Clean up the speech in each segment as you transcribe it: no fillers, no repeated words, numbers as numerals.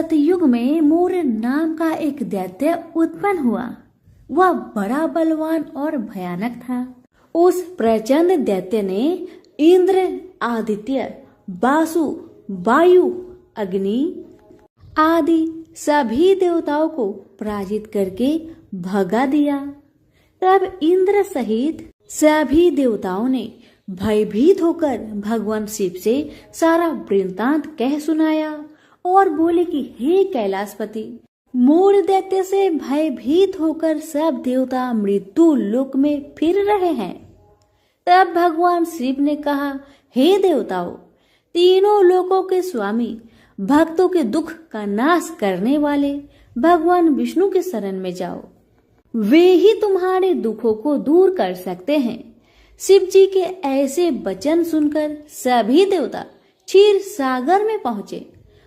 सतयुग में मूर नाम का एक दैत्य उत्पन्न हुआ। वह बड़ा बलवान और भयानक था। उस प्रचंड दैत्य ने इंद्र, आदित्य, वासु, वायु, अग्नि आदि सभी देवताओं को पराजित करके भगा दिया। तब इंद्र सहित सभी देवताओं ने भयभीत होकर भगवान शिव से सारा वृत्तांत कह सुनाया और बोले कि हे कैलाशपति, मूल दैत्य से भयभीत होकर सब देवता मृत्यु लोक में फिर रहे हैं। तब भगवान शिव ने कहा, हे देवताओं, तीनों लोकों के स्वामी, भक्तों के दुख का नाश करने वाले भगवान विष्णु के शरण में जाओ। वे ही तुम्हारे दुखों को दूर कर सकते हैं। शिव जी के ऐसे वचन सुनकर सभी देवता क्षीर सागर में पहुंचे।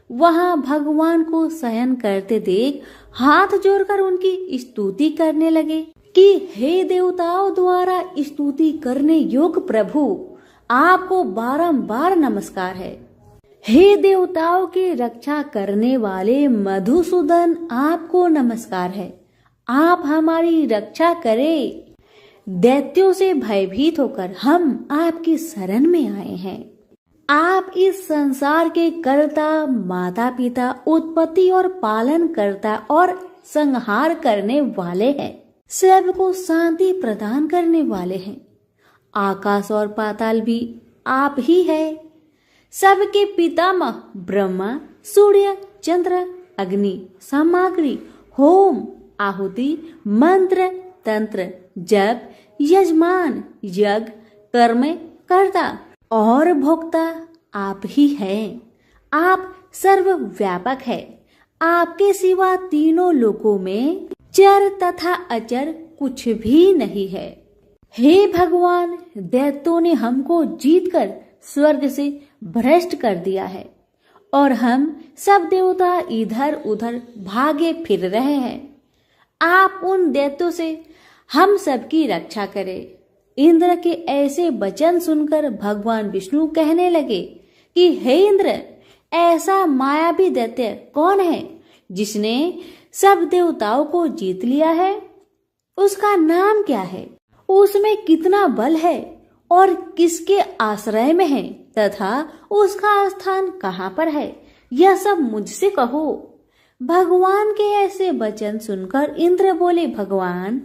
वहां भगवान को शयन करते देख हाथ जोड़कर उनकी स्तुति करने लगे कि हे देवताओं द्वारा स्तुति करने योग्य प्रभु, आपको बारंबार नमस्कार है। हे देवताओं की रक्षा करने वाले मधुसूदन, आपको नमस्कार है। आप हमारी रक्षा करें। दैत्यों से भयभीत होकर हम आपकी शरण में आए हैं। आप इस संसार के कर्ता, माता पिता, उत्पत्ति और पालन करता और संहार करने वाले हैं। सबको शांति प्रदान करने वाले हैं। आकाश और पाताल भी आप ही है। सबके पितामह ब्रह्मा, सूर्य, चंद्र, अग्नि, सामग्री, होम, आहुति, मंत्र, तंत्र, जप, यजमान, यज्ञ, कर्म कर्ता और भोक्ता आप ही हैं। आप सर्वव्यापक है। आपके सिवा तीनों लोकों में चर तथा अचर कुछ भी नहीं है। हे भगवान, दैत्यों ने हमको जीतकर स्वर्ग से भ्रष्ट कर दिया है और हम सब देवता इधर उधर भागे फिर रहे हैं। आप उन दैत्यों से हम सबकी रक्षा करें। इंद्र के ऐसे वचन सुनकर भगवान विष्णु कहने लगे कि हे इंद्र, ऐसा मायावी दैत्य कौन है जिसने सब देवताओं को जीत लिया है? उसका नाम क्या है? उसमें कितना बल है और किसके आश्रय में है तथा उसका स्थान कहाँ पर है? यह सब मुझसे कहो। भगवान के ऐसे वचन सुनकर इंद्र बोले, भगवान,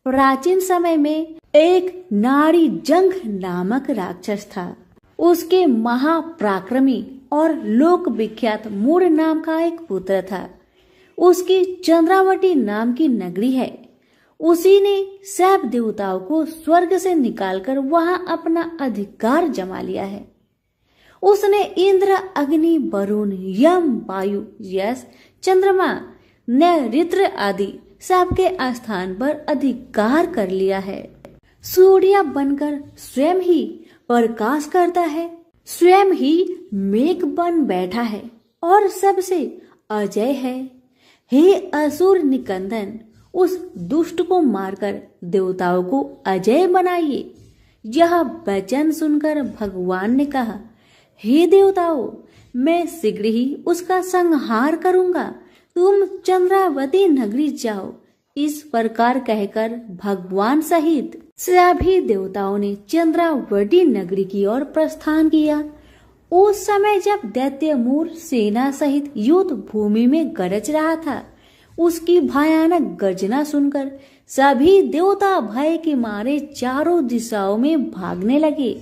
प्राचीन समय में एक नारी जंघ नामक राक्षस था। उसके महापराक्रमी और लोक विख्यात मूर नाम का एक पुत्र था। उसकी चंद्रावती नाम की नगरी है। उसी ने सब देवताओं को स्वर्ग से निकालकर वहां अपना अधिकार जमा लिया है। उसने इंद्र, अग्नि, वरुण, यम, वायु, यश, चंद्रमा, नैऋत्य आदि सबके स्थान पर अधिकार कर लिया है। सूर्य बनकर स्वयं ही प्रकाश करता है, स्वयं ही मेघ बन बैठा है और सबसे अजय है। हे असुर निकंदन, उस दुष्ट को मारकर देवताओं को अजय बनाइए। यह वचन सुनकर भगवान ने कहा, हे देवताओं, मैं शीघ्र ही उसका संहार करूंगा। तुम चंद्रावती नगरी जाओ। इस प्रकार कहकर भगवान सहित सभी देवताओं ने चंद्रावती नगरी की ओर प्रस्थान किया। उस समय जब दैत्य मूर सेना सहित युद्ध भूमि में गरज रहा था, उसकी भयानक गर्जना सुनकर सभी देवता भय के मारे चारों दिशाओं में भागने लगे।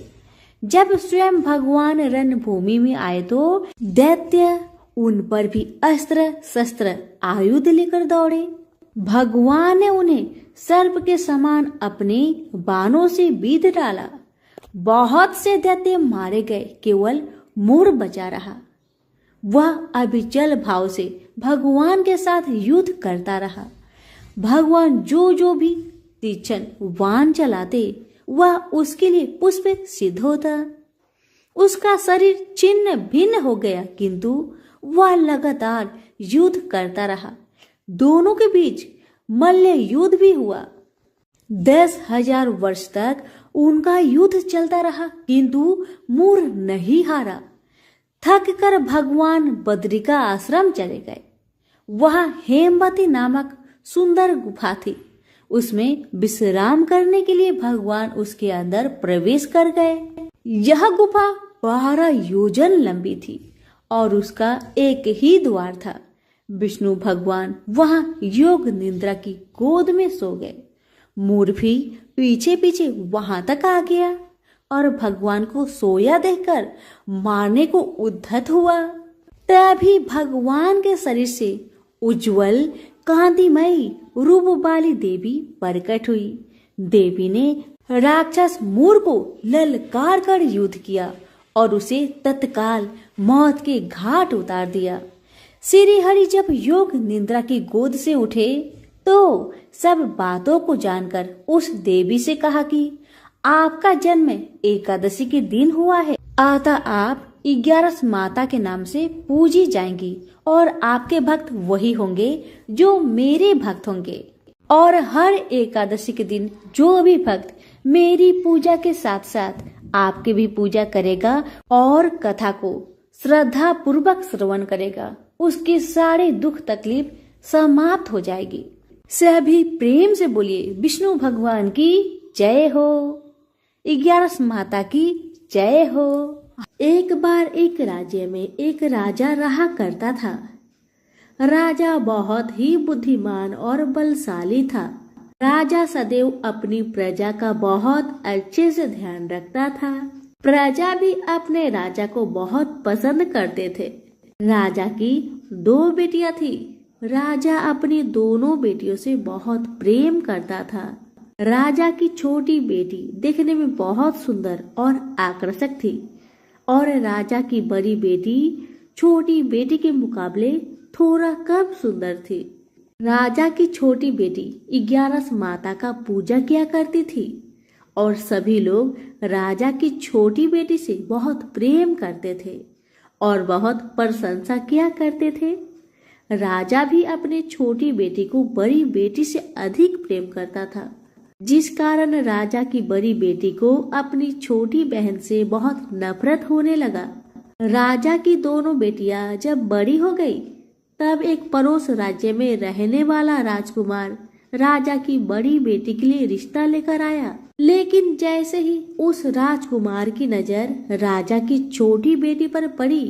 जब स्वयं भगवान रणभूमि में आए तो दैत्य उन पर भी अस्त्र शस्त्र आयुध लेकर दौड़े। भगवान ने उन्हें सर्प के समान अपने बाणों से बीध डाला। बहुत से दैत्य मारे गए, केवल मूर बचा रहा। वह अविचल भाव से भगवान के साथ युद्ध करता रहा। भगवान जो भी तीक्ष्ण बाण चलाते, वह उसके लिए पुष्प सिद्ध होता। उसका शरीर छिन्न भिन्न हो गया, किंतु वह लगातार युद्ध करता रहा। दोनों के बीच मल्ल युद्ध भी हुआ। 10,000 वर्ष तक उनका युद्ध चलता रहा, किंतु मूर नहीं हारा। थक कर भगवान बद्रिका आश्रम चले गए। वहां हेमवती नामक सुंदर गुफा थी। उसमें विश्राम करने के लिए भगवान उसके अंदर प्रवेश कर गए। यह गुफा 12 योजन लंबी थी और उसका एक ही द्वार था। विष्णु भगवान वहां योग निद्रा की गोद में सो गए। मोर भी पीछे पीछे वहां तक आ गया और भगवान को सोया देखकर मारने को उद्धत हुआ। तभी भगवान के शरीर से उज्जवल कांतिमयी रूप वाली देवी प्रकट हुई। देवी ने राक्षस मोर को ललकार कर युद्ध किया और उसे तत्काल मौत के घाट उतार दिया। श्री हरि जब योग निद्रा की गोद से उठे तो सब बातों को जानकर उस देवी से कहा कि आपका जन्म एकादशी के दिन हुआ है, अतः आप 11 माता के नाम से पूजी जाएंगी और आपके भक्त वही होंगे जो मेरे भक्त होंगे। और हर एकादशी के दिन जो भी भक्त मेरी पूजा के साथ साथ आपकी भी पूजा करेगा और कथा को श्रद्धा पूर्वक श्रवण करेगा, उसके सारे दुख तकलीफ समाप्त हो जाएगी। सभी प्रेम से बोलिए विष्णु भगवान की जय हो, 11 माता की जय हो। एक बार एक राज्य में एक राजा रहा करता था। राजा बहुत ही बुद्धिमान और बलशाली था। राजा सदैव अपनी प्रजा का बहुत अच्छे से ध्यान रखता था। प्रजा भी अपने राजा को बहुत पसंद करते थे। राजा की 2 बेटियां थी। राजा अपनी दोनों बेटियों से बहुत प्रेम करता था। राजा की छोटी बेटी देखने में बहुत सुंदर और आकर्षक थी और राजा की बड़ी बेटी छोटी बेटी के मुकाबले थोड़ा कम सुंदर थी। राजा की छोटी बेटी 11 माता का पूजा किया करती थी और सभी लोग राजा की छोटी बेटी से बहुत प्रेम करते थे और बहुत प्रशंसा किया करते थे। राजा भी अपने छोटी बेटी को बड़ी बेटी से अधिक प्रेम करता था, जिस कारण राजा की बड़ी बेटी को अपनी छोटी बहन से बहुत नफरत होने लगा। राजा की दोनों बेटियां जब बड़ी हो गई तब एक पड़ोस राज्य में रहने वाला राजकुमार राजा की बड़ी बेटी के लिए रिश्ता लेकर आया। लेकिन जैसे ही उस राजकुमार की नजर राजा की छोटी बेटी पर पड़ी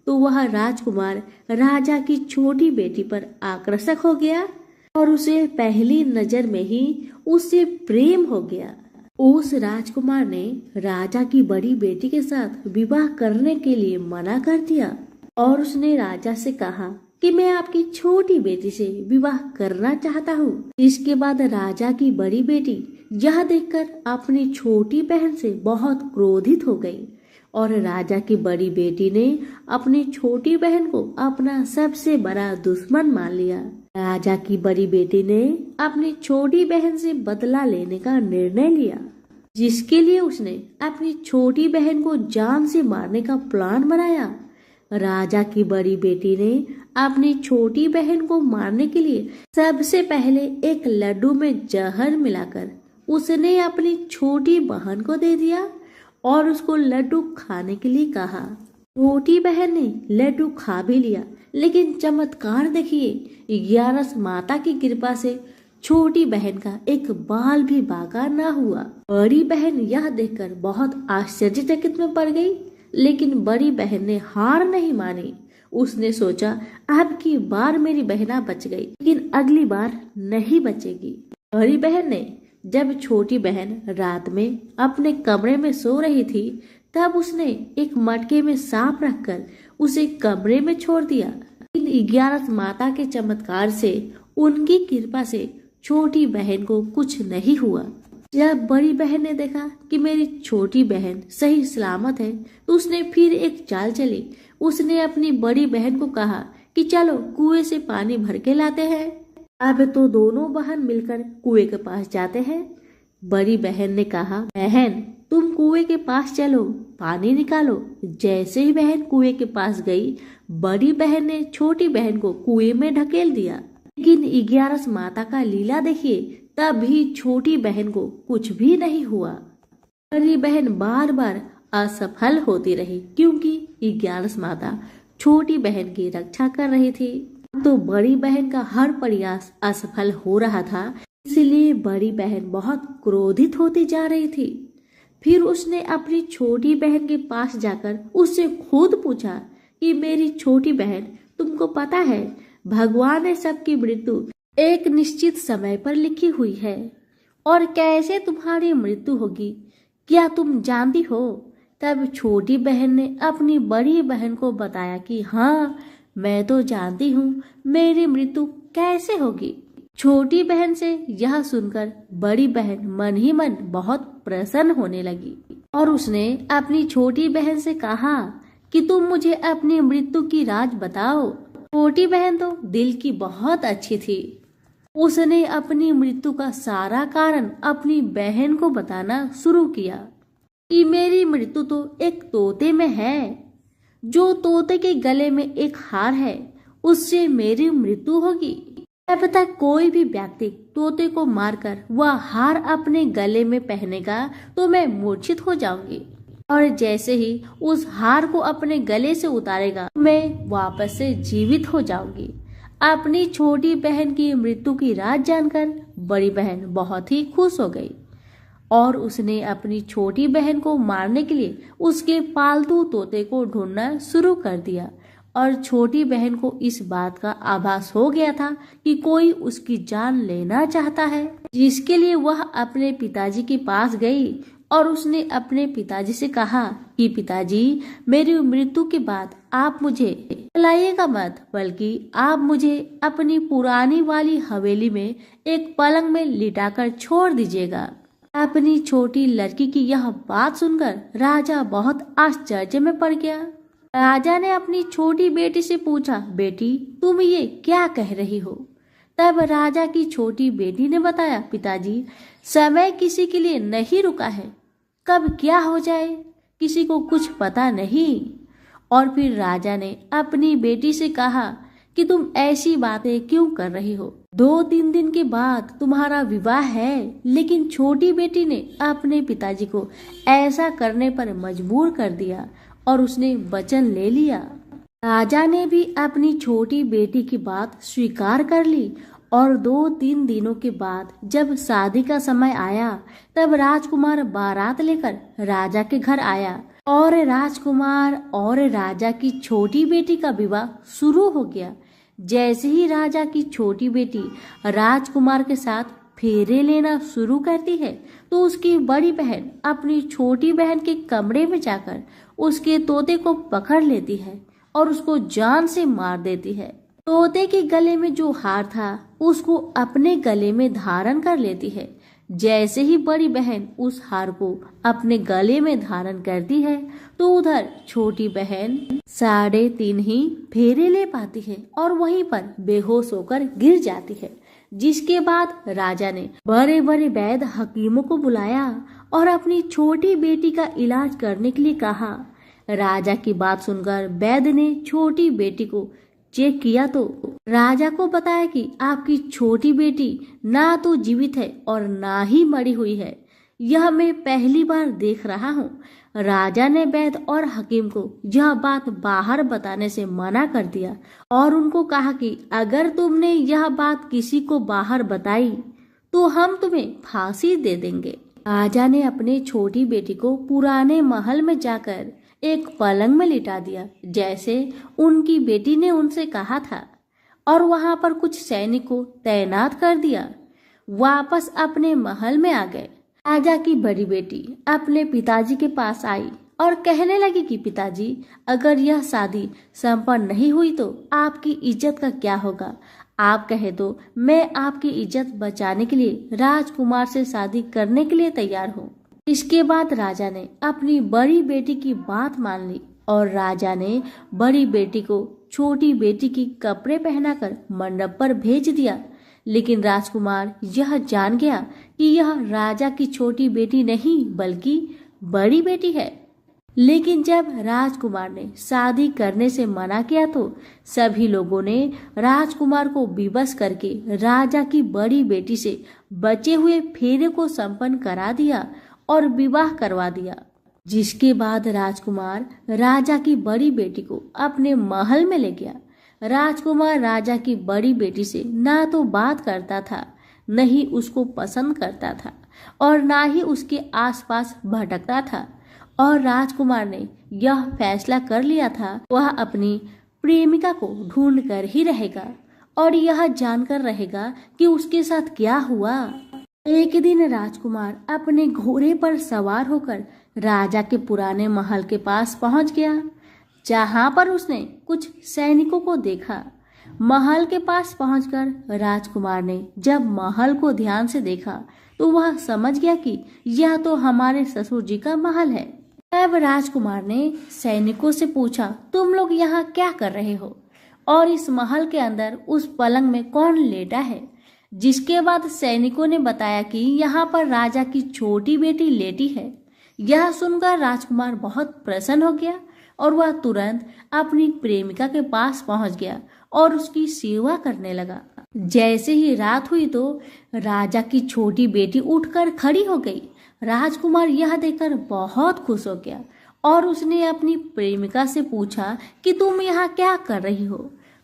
तो वह राजकुमार राजा की छोटी बेटी पर आकर्षक हो गया और उसे पहली नजर में ही उससे प्रेम हो गया। उस राजकुमार ने राजा की बड़ी बेटी के साथ विवाह करने के लिए मना कर दिया और उसने राजा से कहा कि मैं आपकी छोटी बेटी से विवाह करना चाहता हूँ। इसके बाद राजा की बड़ी बेटी यह देखकर अपनी छोटी बहन से बहुत क्रोधित हो गई और राजा की बड़ी बेटी ने अपनी छोटी बहन को अपना सबसे बड़ा दुश्मन मान लिया। राजा की बड़ी बेटी ने अपनी छोटी बहन से बदला लेने का निर्णय लिया, जिसके लिए उसने अपनी छोटी बहन को जान से मारने का प्लान बनाया। राजा की बड़ी बेटी ने अपनी छोटी बहन को मारने के लिए सबसे पहले एक लड्डू में जहर मिलाकर उसने अपनी छोटी बहन को दे दिया और उसको लड्डू खाने के लिए कहा। छोटी बहन ने लड्डू खा भी लिया, लेकिन चमत्कार देखिए, 11 माता की कृपा से छोटी बहन का एक बाल भी बाका न हुआ। बड़ी बहन यह देखकर बहुत आश्चर्यचकित में पड़ गई, लेकिन बड़ी बहन ने हार नहीं मानी। उसने सोचा अब की बार मेरी बहना बच गई, लेकिन अगली बार नहीं बचेगी। बड़ी बहन ने जब छोटी बहन रात में अपने कमरे में सो रही थी तब उसने एक मटके में सांप रखकर उसे कमरे में छोड़ दिया। इन 11 माता के चमत्कार से, उनकी कृपा से छोटी बहन को कुछ नहीं हुआ। जब बड़ी बहन ने देखा कि मेरी छोटी बहन सही सलामत है तो उसने फिर एक चाल चली। उसने अपनी बड़ी बहन को कहा कि चलो कुएं से पानी भर के लाते हैं। अब तो दोनों बहन मिलकर कुएं के पास जाते हैं। बड़ी बहन ने कहा, बहन तुम कुएं के पास चलो, पानी निकालो। जैसे ही बहन कुएं के पास गई, बड़ी बहन ने छोटी बहन को कुएं में ढकेल दिया। लेकिन 11 माता का लीला देखिए, तब भी छोटी बहन को कुछ भी नहीं हुआ। बड़ी बहन बार बार असफल होती रही क्योंकि 11 माता छोटी बहन की रक्षा कर रही थी। तो बड़ी बहन का हर प्रयास असफल हो रहा था, इसलिए बड़ी बहन बहुत क्रोधित होती जा रही थी। फिर उसने अपनी छोटी बहन के पास जाकर उससे खुद पूछा कि मेरी छोटी बहन, तुमको पता है भगवान ने सबकी मृत्यु एक निश्चित समय पर लिखी हुई है, और कैसे तुम्हारी मृत्यु होगी क्या तुम जानती हो? तब छोटी बहन ने अपनी बड़ी बहन को बताया कि हाँ, मैं तो जानती हूँ मेरी मृत्यु कैसे होगी। छोटी बहन से यह सुनकर बड़ी बहन मन ही मन बहुत प्रसन्न होने लगी और उसने अपनी छोटी बहन से कहा कि तुम मुझे अपनी मृत्यु की राज बताओ। छोटी बहन तो दिल की बहुत अच्छी थी। उसने अपनी मृत्यु का सारा कारण अपनी बहन को बताना शुरू किया कि मेरी मृत्यु तो एक तोते में है। जो तोते के गले में एक हार है, उससे मेरी मृत्यु होगी। जब तक कोई भी व्यक्ति तोते को मारकर वह हार अपने गले में पहनेगा तो मैं मूर्छित हो जाऊंगी, और जैसे ही उस हार को अपने गले से उतारेगा मैं वापस से जीवित हो जाऊंगी। अपनी छोटी बहन की मृत्यु की राज जानकर बड़ी बहन बहुत ही खुश हो गई और उसने अपनी छोटी बहन को मारने के लिए उसके पालतू तोते को ढूंढना शुरू कर दिया। और छोटी बहन को इस बात का आभास हो गया था कि कोई उसकी जान लेना चाहता है, जिसके लिए वह अपने पिताजी के पास गई और उसने अपने पिताजी से कहा कि पिताजी, मेरी मृत्यु के बाद आप मुझे जलाइएगा मत, बल्कि आप मुझे अपनी पुरानी वाली हवेली में एक पलंग में लिटाकर छोड़ दीजिएगा। अपनी छोटी लड़की की यह बात सुनकर राजा बहुत आश्चर्य में पड़ गया। राजा ने अपनी छोटी बेटी से पूछा, बेटी तुम ये क्या कह रही हो? तब राजा की छोटी बेटी ने बताया, पिताजी, समय किसी के लिए नहीं रुका है, कब क्या हो जाए किसी को कुछ पता नहीं। और फिर राजा ने अपनी बेटी से कहा कि तुम ऐसी बातें क्यों कर रही हो? 2-3 दिन के बाद तुम्हारा विवाह है। लेकिन छोटी बेटी ने अपने पिताजी को ऐसा करने पर मजबूर कर दिया और उसने वचन ले लिया। राजा ने भी अपनी छोटी बेटी की बात स्वीकार कर ली और 2-3 दिनों के बाद जब शादी का समय आया तब राजकुमार बारात लेकर राजा के घर आया और राजकुमार और राजा की छोटी बेटी का विवाह शुरू हो गया। जैसे ही राजा की छोटी बेटी राजकुमार के साथ फेरे लेना शुरू करती है तो उसकी बड़ी बहन अपनी छोटी बहन के कमरे में जाकर उसके तोते को पकड़ लेती है और उसको जान से मार देती है। तोते के गले में जो हार था उसको अपने गले में धारण कर लेती है। जैसे ही बड़ी बहन उस हार को अपने गले में धारण करती है तो उधर छोटी बहन 3.5 ही फेरे ले पाती है और वहीं पर बेहोश होकर गिर जाती है। जिसके बाद राजा ने बड़े बड़े वैद्य हकीमों को बुलाया और अपनी छोटी बेटी का इलाज करने के लिए कहा। राजा की बात सुनकर वैद्य ने छोटी बेटी को चेक किया तो राजा को बताया कि आपकी छोटी बेटी ना तो जीवित है और ना ही मरी हुई है। यह मैं पहली बार देख रहा हूँ। राजा ने वैद्य और हकीम को यह बात बाहर बताने से मना कर दिया और उनको कहा कि अगर तुमने यह बात किसी को बाहर बताई तो हम तुम्हें फांसी दे देंगे। राजा ने अपने छोटी बेटी को पुराने महल में जाकर एक पलंग में लिटा दिया जैसे उनकी बेटी ने उनसे कहा था और वहां पर कुछ सैनिक को तैनात कर दिया। वापस अपने महल में आ गए। राजा की बड़ी बेटी अपने पिताजी के पास आई और कहने लगी कि पिताजी, अगर यह शादी संपन्न नहीं हुई तो आपकी इज्जत का क्या होगा? आप कहे तो मैं आपकी इज्जत बचाने के लिए राजकुमार से शादी करने के लिए तैयार हूँ। इसके बाद राजा ने अपनी बड़ी बेटी की बात मान ली और राजा ने बड़ी बेटी को छोटी बेटी की कपड़े पहनाकर मंडप पर भेज दिया। लेकिन राजकुमार यह जान गया कि यह राजा की छोटी बेटी नहीं बल्कि बड़ी बेटी है। लेकिन जब राजकुमार ने शादी करने से मना किया तो सभी लोगों ने राजकुमार को विवश करके राजा की बड़ी बेटी से बचे हुए फेरे को संपन्न करा दिया और विवाह करवा दिया। जिसके बाद राजकुमार राजा की बड़ी बेटी को अपने महल में ले गया। राजकुमार राजा की बड़ी बेटी से ना तो बात करता था, न ही उसको पसंद करता था और ना ही उसके आसपास भटकता था। और राजकुमार ने यह फैसला कर लिया था वह अपनी प्रेमिका को ढूंढ कर ही रहेगा और यह जानकर रहेगा कि उसके साथ क्या हुआ। एक दिन राजकुमार अपने घोड़े पर सवार होकर राजा के पुराने महल के पास पहुंच गया, जहां पर उसने कुछ सैनिकों को देखा। महल के पास पहुंचकर राजकुमार ने जब महल को ध्यान से देखा तो वह समझ गया कि यह तो हमारे ससुर जी का महल है। तब राजकुमार ने सैनिकों से पूछा, तुम लोग यहाँ क्या कर रहे हो और इस महल के अंदर उस पलंग में कौन लेटा है? जिसके बाद सैनिकों ने बताया कि यहाँ पर राजा की छोटी बेटी लेटी है। यह सुनकर राजकुमार बहुत प्रसन्न हो गया और वह तुरंत अपनी प्रेमिका के पास पहुंच गया और उसकी सेवा करने लगा। जैसे ही रात हुई तो राजा की छोटी बेटी उठकर खड़ी हो गई। राजकुमार यह देखकर बहुत खुश हो गया और उसने अपनी प्रेमिका से पूछा कि तुम यहाँ क्या कर रही हो?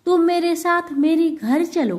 तुम मेरे साथ मेरे घर चलो।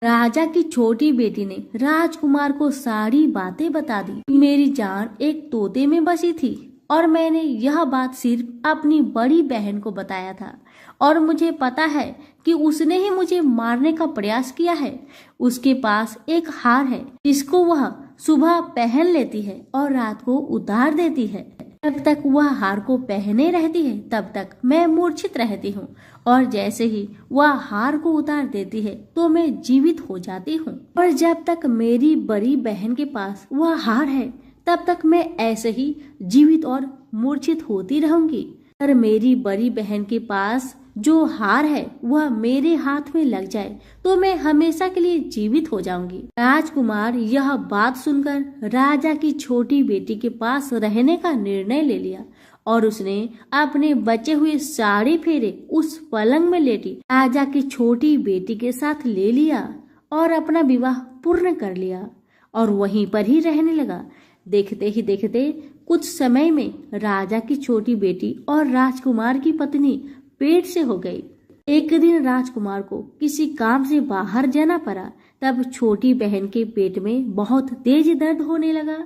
राजा की छोटी बेटी ने राजकुमार को सारी बातें बता दी। मेरी जान एक तोते में बसी थी और मैंने यह बात सिर्फ अपनी बड़ी बहन को बताया था और मुझे पता है कि उसने ही मुझे मारने का प्रयास किया है। उसके पास एक हार है जिसको वह सुबह पहन लेती है और रात को उतार देती है। जब तक वह हार को पहने रहती है तब तक मैं मूर्छित रहती हूँ और जैसे ही वह हार को उतार देती है तो मैं जीवित हो जाती हूँ। और जब तक मेरी बड़ी बहन के पास वह हार है तब तक मैं ऐसे ही जीवित और मूर्छित होती रहूंगी। पर मेरी बड़ी बहन के पास जो हार है वह मेरे हाथ में लग जाए तो मैं हमेशा के लिए जीवित हो जाऊंगी। राजकुमार यह बात सुनकर राजा की छोटी बेटी के पास रहने का निर्णय ले लिया और उसने अपने बचे हुए सारे फेरे उस पलंग में लेटी राजा की छोटी बेटी के साथ ले लिया और अपना विवाह पूर्ण कर लिया और वहीं पर ही रहने लगा। देखते ही देखते कुछ समय में राजा की छोटी बेटी और राजकुमार की पत्नी पेट से हो गई। एक दिन राजकुमार को किसी काम से बाहर जाना पड़ा। तब छोटी बहन के पेट में बहुत तेज दर्द होने लगा।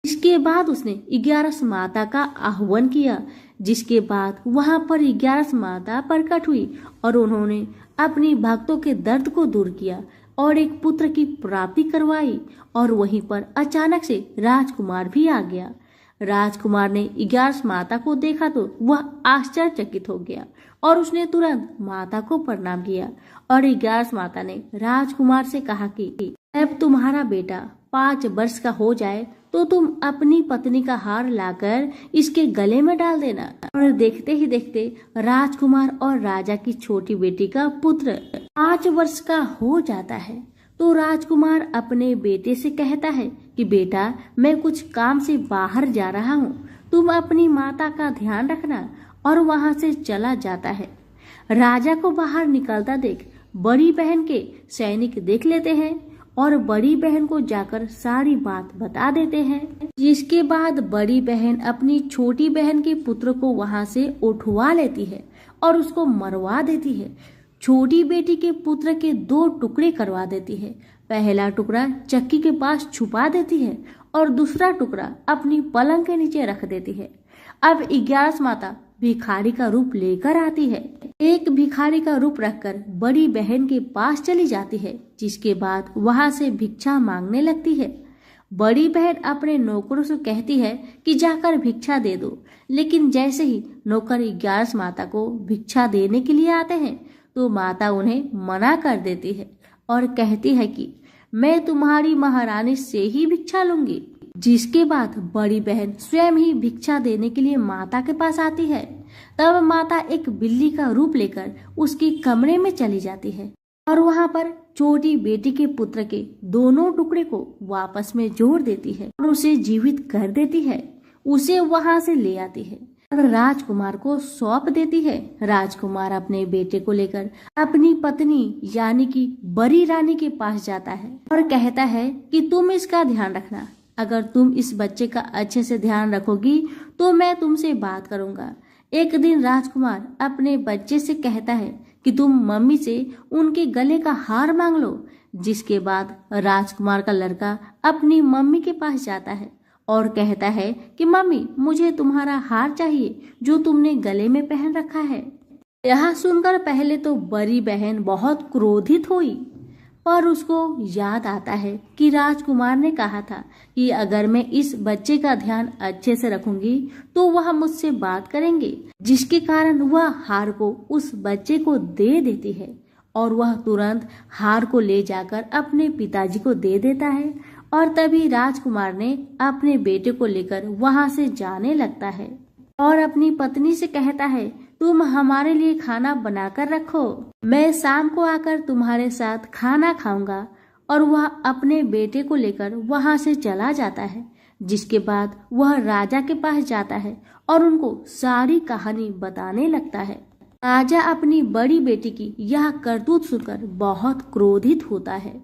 इसके बाद उसने 11 माता का आह्वान किया, जिसके बाद वहां पर 11 माता प्रकट हुई और उन्होंने अपनी भक्तों के दर्द को दूर किया और एक पुत्र की प्राप्ति करवाई। और वहीं पर अचानक से राजकुमार भी आ गया। राजकुमार ने 11 माता को देखा तो वह आश्चर्यचकित हो गया और उसने तुरंत माता को प्रणाम किया। और 11 माता ने राजकुमार से कहा कि अब तुम्हारा बेटा 5 वर्ष का हो जाए तो तुम अपनी पत्नी का हार लाकर इसके गले में डाल देना। और देखते ही देखते राजकुमार और राजा की छोटी बेटी का पुत्र 5 वर्ष का हो जाता है। तो राजकुमार अपने बेटे से कहता है कि बेटा, मैं कुछ काम से बाहर जा रहा हूँ, तुम अपनी माता का ध्यान रखना। और वहां से चला जाता है। राजा को बाहर निकलता देख बड़ी बहन के सैनिक देख लेते हैं और बड़ी बहन को जाकर सारी बात बता देते हैं। जिसके बाद बड़ी बहन अपनी छोटी बहन के पुत्र को वहां से उठवा लेती है और उसको मरवा देती है। छोटी बेटी के पुत्र के 2 टुकड़े करवा देती है। पहला टुकड़ा चक्की के पास छुपा देती है और दूसरा टुकड़ा अपनी पलंग के नीचे रख देती है। अब 11 माता भिखारी का रूप लेकर आती है। एक भिखारी का रूप रखकर बड़ी बहन के पास चली जाती है, जिसके बाद वहां से भिक्षा मांगने लगती है। बड़ी बहन अपने नौकरों से कहती है कि जाकर भिक्षा दे दो, लेकिन जैसे ही नौकर 11 माता को भिक्षा देने के लिए आते हैं तो माता उन्हें मना कर देती है और कहती है कि मैं तुम्हारी महारानी से ही भिक्षा लूंगी। जिसके बाद बड़ी बहन स्वयं ही भिक्षा देने के लिए माता के पास आती है। तब माता एक बिल्ली का रूप लेकर उसके कमरे में चली जाती है और वहां पर छोटी बेटी के पुत्र के दोनों टुकड़े को वापस में जोड़ देती है और उसे जीवित कर देती है। उसे वहां से ले आती है और राजकुमार को सौंप देती है। राजकुमार अपने बेटे को लेकर अपनी पत्नी यानी कि बड़ी रानी के पास जाता है और कहता है कि तुम इसका ध्यान रखना। अगर तुम इस बच्चे का अच्छे से ध्यान रखोगी तो मैं तुमसे बात करूंगा। एक दिन राजकुमार अपने बच्चे से कहता है कि तुम मम्मी से उनके गले का हार मांग लो। जिसके बाद राजकुमार का लड़का अपनी मम्मी के पास जाता है और कहता है कि मम्मी, मुझे तुम्हारा हार चाहिए जो तुमने गले में पहन रखा है। यह सुनकर पहले तो बड़ी बहन बहुत क्रोधित हुई, पर उसको याद आता है कि राजकुमार ने कहा था कि अगर मैं इस बच्चे का ध्यान अच्छे से रखूंगी तो वह मुझसे बात करेंगे, जिसके कारण वह हार को उस बच्चे को दे देती है और वह तुरंत हार को ले जाकर अपने पिताजी को दे देता है। और तभी राजकुमार ने अपने बेटे को लेकर वहां से जाने लगता है और अपनी पत्नी से कहता है, तुम हमारे लिए खाना बनाकर रखो, मैं शाम को आकर तुम्हारे साथ खाना खाऊंगा। और वह अपने बेटे को लेकर वहां से चला जाता है। जिसके बाद वह राजा के पास जाता है और उनको सारी कहानी बताने लगता है। राजा अपनी बड़ी बेटी की यह करतूत सुनकर बहुत क्रोधित होता है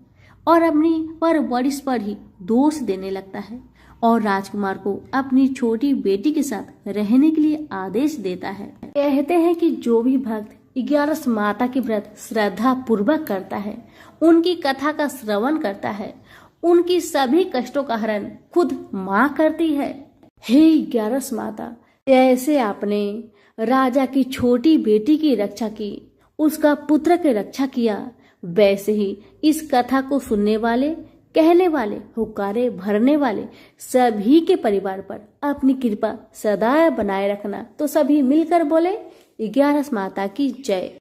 और अपनी परवरिश पर ही दोष देने लगता है और राजकुमार को अपनी छोटी बेटी के साथ रहने के लिए आदेश देता है। कहते हैं कि जो भी भक्त 11 माता के व्रत श्रद्धा पूर्वक करता है, उनकी कथा का श्रवण करता है, उनकी सभी कष्टों का हरण खुद माँ करती है। हे 11 माता, जैसे आपने राजा की छोटी बेटी की रक्षा की, उसका पुत्र की रक्षा किया, वैसे ही इस कथा को सुनने वाले, कहने वाले, हुक्कारे भरने वाले सभी के परिवार पर अपनी कृपा सदा बनाए रखना। तो सभी मिलकर बोले 11 माता की जय।